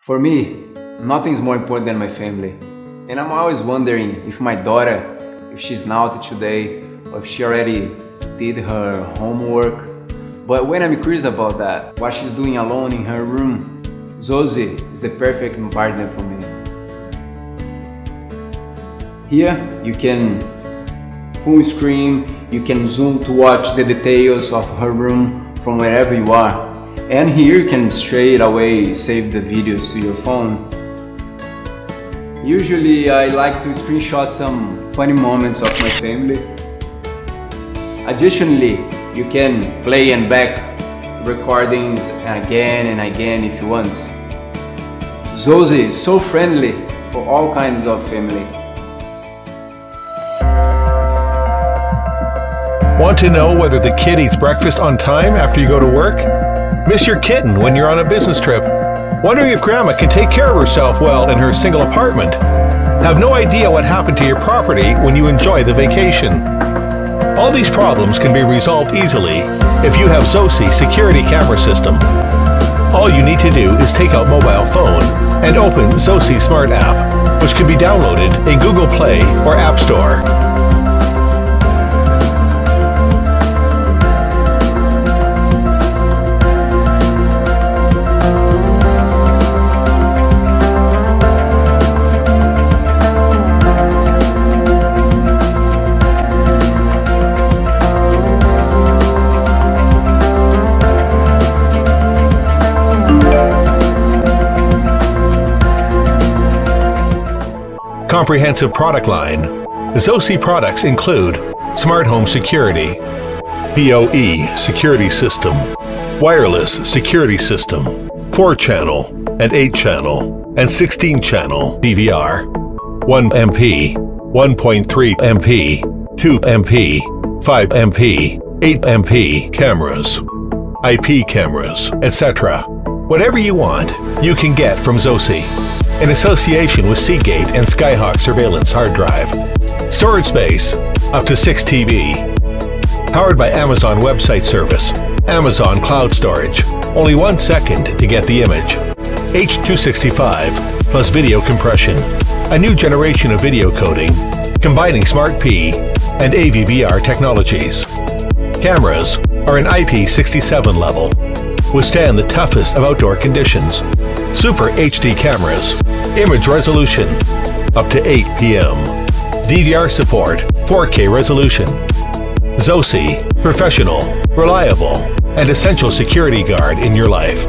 For me, nothing's more important than my family. And I'm always wondering if my daughter, if she's naughty today, or if she already did her homework. But when I'm curious about that, what she's doing alone in her room, ZOSI is the perfect partner for me. Here you can full screen, you can zoom to watch the details of her room from wherever you are. And here you can straight away save the videos to your phone. Usually I like to screenshot some funny moments of my family. Additionally, you can play and back recordings again and again if you want. ZOSI is so friendly for all kinds of family. Want to know whether the kid eats breakfast on time after you go to work? Miss your kitten when you're on a business trip? Wondering if grandma can take care of herself well in her single apartment? Have no idea what happened to your property when you enjoy the vacation? All these problems can be resolved easily if you have ZOSI security camera system. All you need to do is take out mobile phone and open ZOSI Smart app, which can be downloaded in Google Play or App Store. Comprehensive product line. ZOSI products include Smart Home Security, BOE Security System, Wireless Security System, 4-channel and 8-channel and 16-channel DVR, 1 MP, 1.3 MP, 2 MP, 5 MP, 8 MP cameras, IP cameras, etc. Whatever you want, you can get from ZOSI, in association with Seagate and Skyhawk surveillance hard drive. Storage space, up to 6 TB. Powered by Amazon Website Service, Amazon Cloud Storage. Only 1 second to get the image. H.265 plus video compression. A new generation of video coding, combining Smart P and AVBR technologies. Cameras are an IP67 level. Withstand the toughest of outdoor conditions. Super HD cameras. Image resolution up to 8 PM. DVR support, 4K resolution. ZOSI, professional, reliable, and essential security guard in your life.